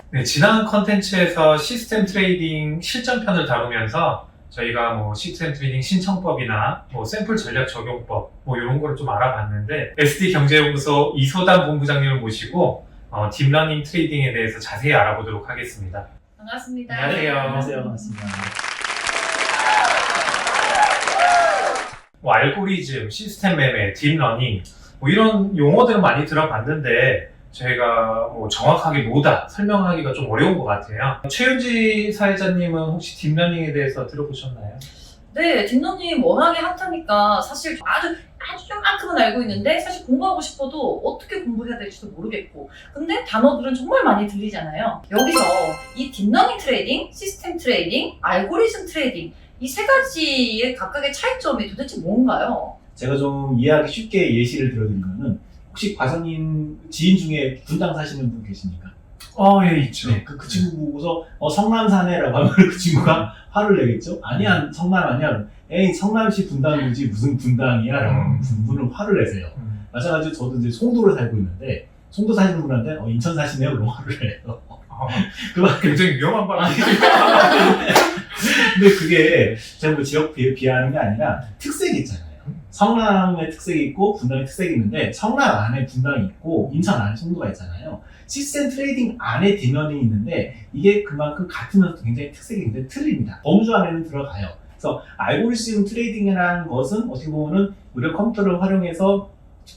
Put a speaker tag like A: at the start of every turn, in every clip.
A: 네, 지난 컨텐츠에서 시스템 트레이딩 실전편을 다루면서 저희가 뭐 시스템 트레이딩 신청법이나 뭐 샘플 전략 적용법 뭐 이런 거를 좀 알아봤는데 SD 경제연구소 이소담 본부장님을 모시고 딥러닝 트레이딩에 대해서 자세히 알아보도록 하겠습니다.
B: 반갑습니다.
A: 안녕하세요.
C: 안녕하세요. 반갑습니다.
A: 뭐 알고리즘, 시스템 매매, 딥러닝 뭐 이런 용어들은 많이 들어봤는데 저희가 뭐 정확하게 뭐다 설명하기가 좀 어려운 것 같아요. 최윤지 사회자님은 혹시 딥러닝에 대해서 들어보셨나요?
B: 네, 딥러닝 워낙에 핫하니까 사실 아주 조금만큼은 알고 있는데 사실 공부하고 싶어도 어떻게 공부해야 될지도 모르겠고 근데 단어들은 정말 많이 들리잖아요. 여기서 이 딥러닝 트레이딩, 시스템 트레이딩, 알고리즘 트레이딩 이 세 가지의 각각의 차이점이 도대체 뭔가요?
C: 제가 좀 이해하기 쉽게 예시를 들어드리면은 혹시 과장님 지인 중에 분당 사시는 분 계십니까?
A: 예, 있죠.
C: 네, 그 친구 보고서 성남 사네라고 하면 그 친구가 화를 내겠죠? 아니야, 성남 아니야. 에이, 성남시 분당이지 무슨 분당이야? 라고 분은 화를 내세요. 마찬가지로 저도 이제 송도를 살고 있는데 송도 사시는 분한테 인천 사시네요? 그럼 화를 내요.
A: 굉장히 위험한 발언이에요.
C: 근데 그게 제가 뭐 지역 비하하는 게 아니라 특색이 있잖아요. 성남의 특색이 있고 분당의 특색이 있는데 성남 안에 분당이 있고 인천 안에 송도가 있잖아요. 시스템 트레이딩 안에 딥러닝이 있는데 이게 그만큼 같으면서 굉장히 특색이 있는데 틀립니다. 범주 안에는 들어가요. 그래서 알고리즘 트레이딩이라는 것은 어떻게 보면은 우리가 컴퓨터를 활용해서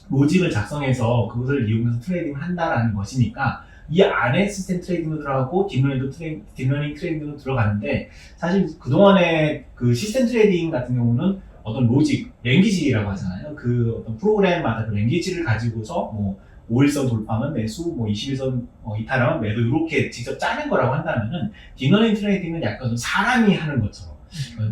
C: 로직을 작성해서 그것을 이용해서 트레이딩을 한다라는 것이니까 이 안에 시스템 트레이딩도 들어가고 딥러닝 트레이딩도 들어가는데 사실 그동안의 그 시스템 트레이딩 같은 경우는 어떤 로직, 랭귀지라고 하잖아요. 그 어떤 프로그램마다 그 랭귀지를 가지고서 뭐 5일선 돌파하면 매수, 뭐 21선 이탈하면 매도 이렇게 직접 짜는 거라고 한다면은 딥러닝 트레이딩은 약간 좀 사람이 하는 것처럼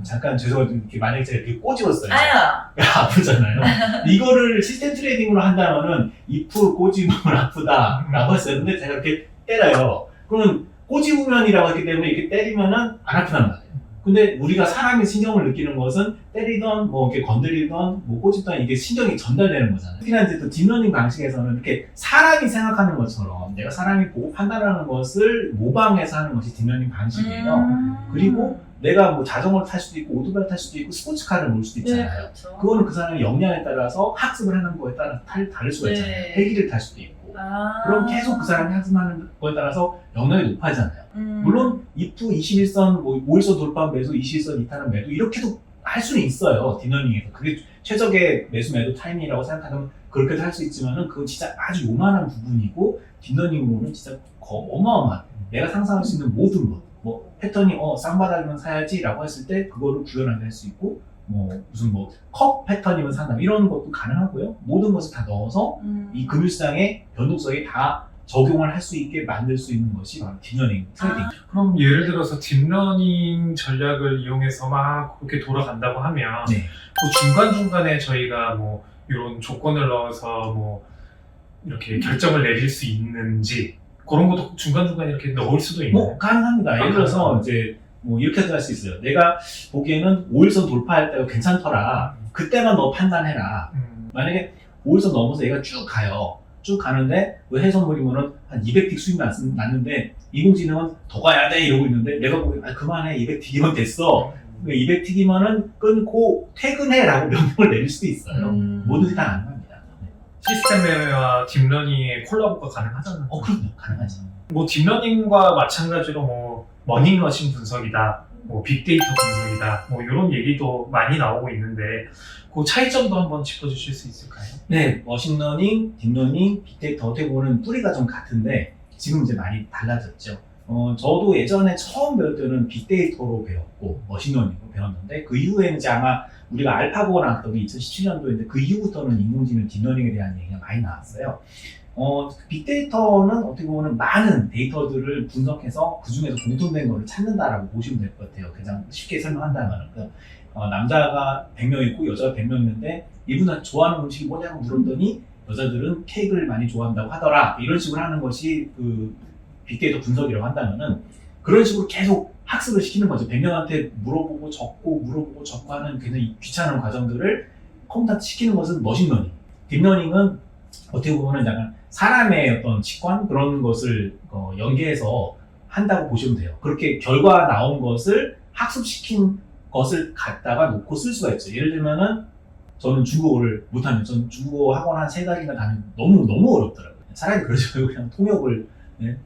C: 잠깐 죄송한데 이렇게 만약에 제가 이렇게 꼬집었어요.
B: 아야.
C: 아프잖아요. 이거를 시스템 트레이딩으로 한다면은 if 꼬집으면 아프다라고 했어요. 근데 제가 이렇게 때려요. 그러면 꼬집으면이라고 했기 때문에 이렇게 때리면은 안 아프단 말이에요. 근데 우리가 사람이 신경을 느끼는 것은 때리던 뭐 이렇게 건드리던 뭐 꼬집던 이게 신경이 전달되는 거잖아요. 특히나 이제 또 딥러닝 방식에서는 이렇게 사람이 생각하는 것처럼 내가 사람이 보고 판단하는 것을 모방해서 하는 것이 딥러닝 방식이에요. 그리고 내가 뭐 자전거를 탈 수도 있고 오토바이 탈 수도 있고 스포츠카를 몰 수도 있잖아요.
B: 네, 그렇죠.
C: 그거는 그 사람의 역량에 따라서 학습을 하는 거에 따라 다를 수가 있잖아요.
B: 네.
C: 헬기를 탈 수도 있고. 그럼 계속 그 사람이 학습하는 거에 따라서 역량이 높아지잖아요. 물론 if 21선, 뭐 5일선 돌파 매수, 21선 이탈은 매도 이렇게도 할 수는 있어요. 딥러닝에서. 그게 최적의 매수 매도 타이밍이라고 생각하면 그렇게도 할 수 있지만은 그건 진짜 아주 요만한 부분이고 딥러닝으로는 진짜 어마어마한 내가 상상할 수 있는 모든 것. 뭐 패턴이 쌍바닥이면 사야지 라고 했을 때 그거를 구현하게 할 수 있고 뭐 무슨 뭐 컵 패턴이면 산다 이런 것도 가능하고요. 모든 것을 다 넣어서 이 금융시장의 변동성에 다 적용을 할 수 있게 만들 수 있는 것이 바로 딥러닝 트레이딩.
A: 그럼 예를 들어서 딥러닝 전략을 이용해서 막 그렇게 돌아간다고 하면
C: 네.
A: 그 중간중간에 저희가 뭐 이런 조건을 넣어서 뭐 이렇게 결정을 내릴 수 있는지 그런 것도 중간중간에 이렇게 넣을 수도 있나요?
C: 뭐 가능합니다. 예를 들어서 이제 뭐 이렇게도 할 수 있어요. 내가 보기에는 5일선 돌파할 때가 괜찮더라. 그때만 너 판단해라. 만약에 5일선 넘어서 얘가 쭉 가요. 쭉 가는데 왜 해선물이면은 한 200틱 수익 났는데 인공지능은 더 가야 돼 이러고 있는데 내가 보기엔 그만해 200틱이면 됐어. 200틱이면은 끊고 퇴근해라고 명령을 내릴 수도 있어요. 뭐든지 다 가능합니다.
A: 시스템 매매와 딥러닝의 콜라보가 가능하잖아요.
C: 그럼요. 가능하죠.
A: 뭐 딥러닝과 마찬가지로 뭐 머닝머신 분석이다, 뭐 빅데이터 분석이다, 뭐 이런 얘기도 많이 나오고 있는데 그 차이점도 한번 짚어주실 수 있을까요?
C: 네, 머신러닝, 딥러닝, 빅데이터 어떻게 보면 뿌리가 좀 같은데 지금 이제 많이 달라졌죠. 저도 예전에 처음 배울 때는 빅데이터로 배웠고 머신러닝으로 배웠는데 그 이후에는 이제 아마 우리가 알파고가 나왔던 게 2017년도인데 그 이후부터는 인공지능 딥러닝에 대한 얘기가 많이 나왔어요. 빅데이터는 어떻게 보면 많은 데이터들을 분석해서 그 중에서 공통된 거를 찾는다라고 보시면 될 것 같아요. 가장 쉽게 설명한다면 남자가 100명 있고 여자가 100명 있는데 이분은 좋아하는 음식이 뭐냐고 물었더니 여자들은 케이크를 많이 좋아한다고 하더라. 이런 식으로 하는 것이 그 빅데이터 분석이라고 한다면은 그런 식으로 계속 학습을 시키는 거죠. 100명한테 물어보고 적고 하는 굉장히 귀찮은 과정들을 컴퓨터한테 시키는 것은 머신러닝. 딥러닝은 어떻게 보면 약간 사람의 어떤 직관 그런 것을 연계해서 한다고 보시면 돼요. 그렇게 결과 나온 것을 학습시킨 것을 갖다가 놓고 쓸 수가 있죠. 예를 들면은 저는 중국어를 못하면 전 중국어 학원 한 3달이나 다니면 너무 어렵더라고요. 차라리 그러지 말고 그냥 통역을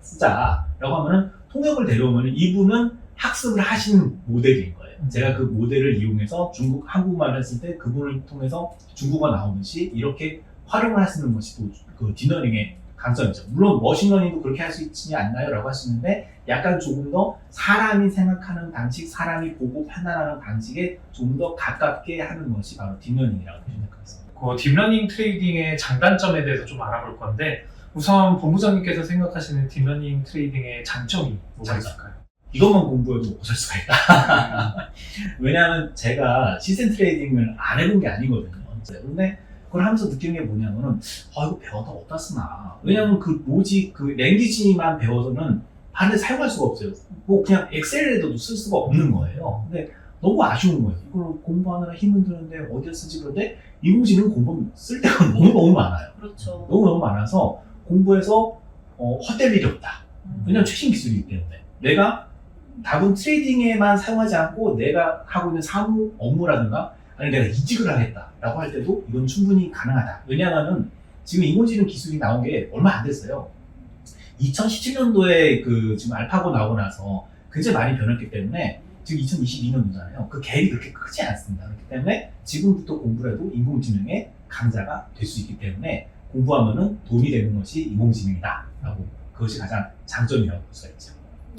C: 쓰자라고 하면은 통역을 데려오면 이분은 학습을 하시는 모델인 거예요. 제가 그 모델을 이용해서 한국말을 했을 때 그분을 통해서 중국어 나오듯이 이렇게 활용을 하시는 것이 또 그 딥러닝의 강점이죠. 물론 머신러닝도 그렇게 할 수 있지 않나요? 라고 하시는데 약간 조금 더 사람이 생각하는 방식, 사람이 보고 판단하는 방식에 좀 더 가깝게 하는 것이 바로 딥러닝이라고 보시면 될 것 같습니다.
A: 그 딥러닝 트레이딩의 장단점에 대해서 좀 알아볼 건데 우선 본부장님께서 생각하시는 딥러닝 트레이딩의 장점이 뭐가
C: 장점.
A: 있을까요?
C: 이것만 공부해도 고칠 수가 있다. 왜냐하면 제가 시스템 트레이딩을 안 해본 게 아니거든요. 그런데 그걸 하면서 느끼는 게 뭐냐면은 이거 배워도 어디다 쓰나. 왜냐하면 그 랭귀지만 배워서는 다른 데 사용할 수가 없어요. 뭐 그냥 엑셀에도 쓸 수가 없는 거예요. 근데 너무 아쉬운 거예요. 이걸 공부하느라 힘을 드는데 어디에 쓰지? 그런데 인공지능 공부 쓸 때가 너무 많아요.
B: 그렇죠.
C: 너무 많아서 공부해서 헛될 일이 없다. 왜냐면 최신 기술이기 때문에 내가 답은 트레이딩에만 사용하지 않고 내가 하고 있는 사무 업무라든가 아니 내가 이직을 하겠다라고 할 때도 이건 충분히 가능하다. 왜냐하면 지금 인공지능 기술이 나온 게 얼마 안 됐어요. 2017년도에 그 지금 알파고 나오고 나서 굉장히 많이 변했기 때문에 지금 2022년도잖아요. 그 갭이 그렇게 크지 않습니다. 그렇기 때문에 지금부터 공부를 해도 인공지능의 강자가 될 수 있기 때문에 공부하면은 도움이 되는 것이 인공지능이다라고 그것이 가장 장점이라고 볼 수가 있죠.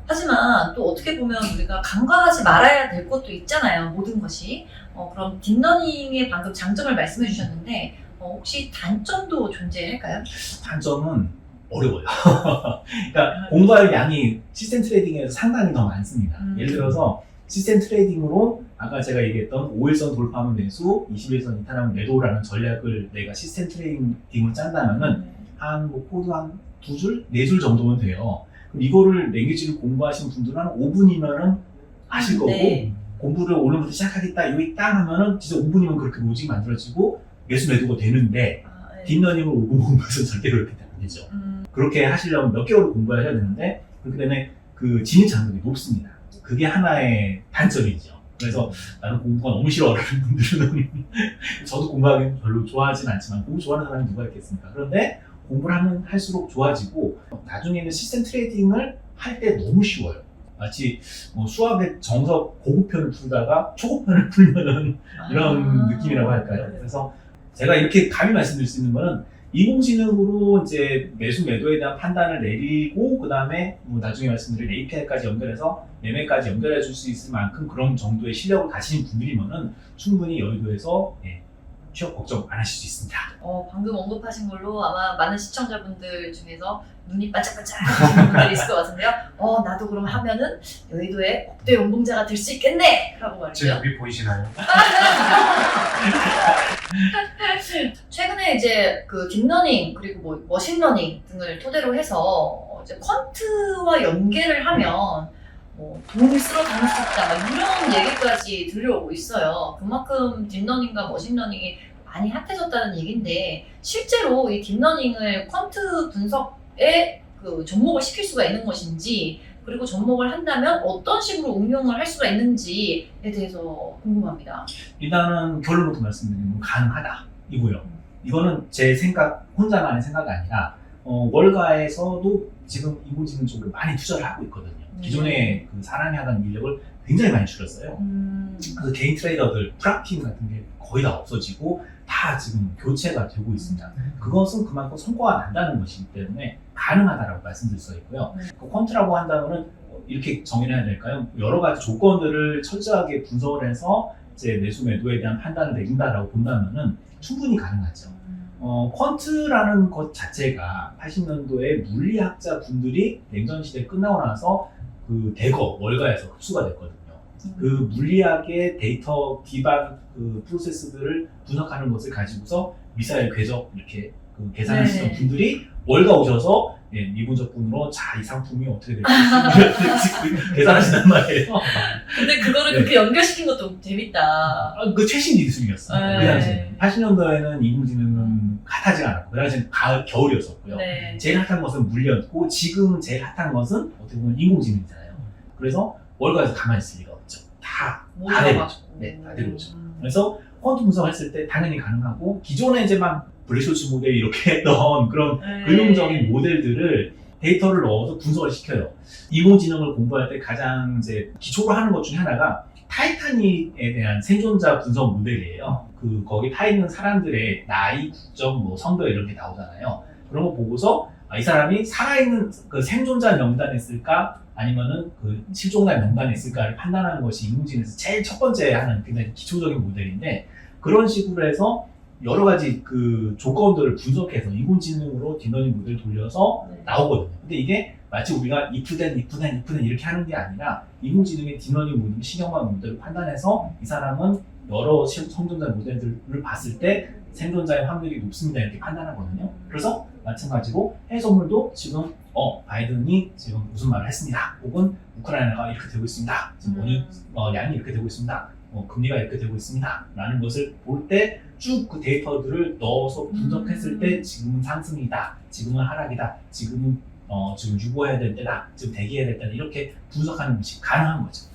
B: 하지만 또 어떻게 보면 우리가 간과하지 말아야 될 것도 있잖아요. 모든 것이. 그럼 딥러닝의 방금 장점을 말씀해 주셨는데 혹시 단점도 존재할까요?
C: 단점은 어려워요. 그러니까 공부할 양이 시스템 트레이딩에서 상당히 더 많습니다. 예를 들어서 시스템 트레이딩으로 아까 제가 얘기했던 5일선 돌파하면 매수, 21선 이탈하면 매도라는 전략을 내가 시스템 트레이딩을 짠다면은 한 뭐 코드 한 2줄, 4줄 정도면 돼요. 그럼 이거를 랭귀지를 공부하신 분들은 한 5분이면은 하실 거고
B: 네.
C: 공부를 오늘부터 시작하겠다 여기 땅 하면은 진짜 5분이면 그렇게 로직이 만들어지고 매수 매도가 되는데
B: 네.
C: 딥러닝을 5분 공부해서 절대 그렇게 안 되죠. 그렇게 하시려면 몇 개월을 공부해야 되는데 그렇기 때문에 그 진입 장벽이 높습니다. 그게 하나의 단점이죠. 그래서 나는 공부가 너무 싫어라는 분들은 저도 공부하기 별로 좋아하진 않지만 공부 좋아하는 사람이 누가 있겠습니까? 그런데 공부를 하면 할수록 좋아지고 나중에는 시스템 트레이딩을 할 때 너무 쉬워요. 마치 뭐 수학의 정석 고급편을 풀다가 초급편을 풀면은 이런 느낌이라고 할까요? 그래서 제가 이렇게 감히 말씀드릴 수 있는 거는 인공지능으로 이제 매수 매도에 대한 판단을 내리고 그 다음에 뭐 나중에 말씀드릴 API까지 연결해서 매매까지 연결해 줄 수 있을 만큼 그런 정도의 실력을 가지신 분들이면은 충분히 여의도에서 취업 걱정 안 하실 수 있습니다.
B: 방금 언급하신 걸로 아마 많은 시청자분들 중에서 눈이 반짝반짝 하시는 분들이 있을 것 같은데요. 나도 그럼 하면은 여의도의 국대 연봉자가 될 수 있겠네! 라고 말이죠.
A: 제 눈이 보이시나요?
B: 최근에 이제 그 딥러닝 그리고 뭐 머신러닝 등을 토대로 해서 이제 퀀트와 연계를 하면 뭐 돈을 쓸어 담을 수 있다 막 이런 얘기까지 들려오고 있어요. 그만큼 딥러닝과 머신러닝이 많이 핫해졌다는 얘기인데 실제로 이 딥러닝을 퀀트 분석에 그 접목을 시킬 수가 있는 것인지 그리고 접목을 한다면 어떤 식으로 응용을 할 수가 있는지에 대해서 궁금합니다.
C: 일단은 결론부터 말씀드리면 가능하다 이고요. 이거는 제 생각 혼자만의 생각이 아니라 월가에서도 지금 인공지능 쪽으로 많이 투자를 하고 있거든요. 기존에 그 사람이 하던 인력을 굉장히 많이 줄였어요. 그래서 개인 트레이더들, 프락팀 같은 게 거의 다 없어지고 다 지금 교체가 되고 있습니다. 그것은 그만큼 성과가 난다는 것이기 때문에 가능하다라고 말씀드릴 수 있고요. 그 퀀트라고 한다면은 이렇게 정의해야 될까요? 여러 가지 조건들을 철저하게 분석을 해서 이제 매수 매도에 대한 판단을 내린다라고 본다면은 충분히 가능하죠. 퀀트라는 것 자체가 80년도에 물리학자 분들이 냉전 시대 끝나고 나서 그 대거 월가에서 흡수가 됐거든요. 그 물리학의 데이터 기반 그 프로세스들을 분석하는 것을 가지고서 미사일 궤적 이렇게 그 계산하시던 분들이 월가 오셔서 예, 미분적분으로 자, 이 상품이 어떻게 될지 계산하신단 말이에요.
B: 근데 그거를
C: 네.
B: 그렇게 연결시킨 것도 재밌다.
C: 그 최신 기술이었어요.
B: 네.
C: 그 당시에. 80년도에는 인공지능은 핫하지가 않았고, 그 당시에는 겨울이었었고요.
B: 네.
C: 제일 핫한 것은 물리였고, 지금 제일 핫한 것은 어떻게 보면 인공지능이잖아요. 그래서 월가에서 가만히 있을 리가 없죠. 다 내려오죠. 네, 다 내려오죠. 그래서 퀀텀 분석을 했을 때 당연히 가능하고, 기존에 이제 막 블랙쇼츠 모델 이렇게 했던 그런
B: 네.
C: 근용적인 모델들을 데이터를 넣어서 분석을 시켜요. 인공지능을 공부할 때 가장 이제 기초로 하는 것 중에 하나가 타이타닉에 대한 생존자 분석 모델이에요. 거기 타 있는 사람들의 나이, 국적, 뭐 성별 이런 게 나오잖아요. 그런 거 보고서 이 사람이 살아있는 그 생존자 명단에 있을까 아니면은 그 실종자 명단에 있을까를 판단하는 것이 인공지능에서 제일 첫 번째 하는 굉장히 기초적인 모델인데, 그런 식으로 해서 여러 가지 그 조건들을 분석해서 인공지능으로 딥러닝 모델을 돌려서
B: 네.
C: 나오거든요. 근데 이게 마치 우리가 if then 이렇게 하는 게 아니라 인공지능의 딥러닝 모델, 신경망 모델을 판단해서 이 사람은 여러 생존자 모델들을 봤을 때 생존자의 확률이 높습니다 이렇게 판단하거든요. 그래서 마찬가지로 해소물도 지금 바이든이 지금 무슨 말을 했습니다. 혹은 우크라이나가 이렇게 되고 있습니다. 지금 양이 이렇게 되고 있습니다. 금리가 이렇게 되고 있습니다. 라는 것을 볼 때 쭉 그 데이터들을 넣어서 분석했을 때 지금은 상승이다. 지금은 하락이다. 지금 유보해야 될 때다. 지금 대기해야 될 때다. 이렇게 분석하는 것이 가능한 거죠.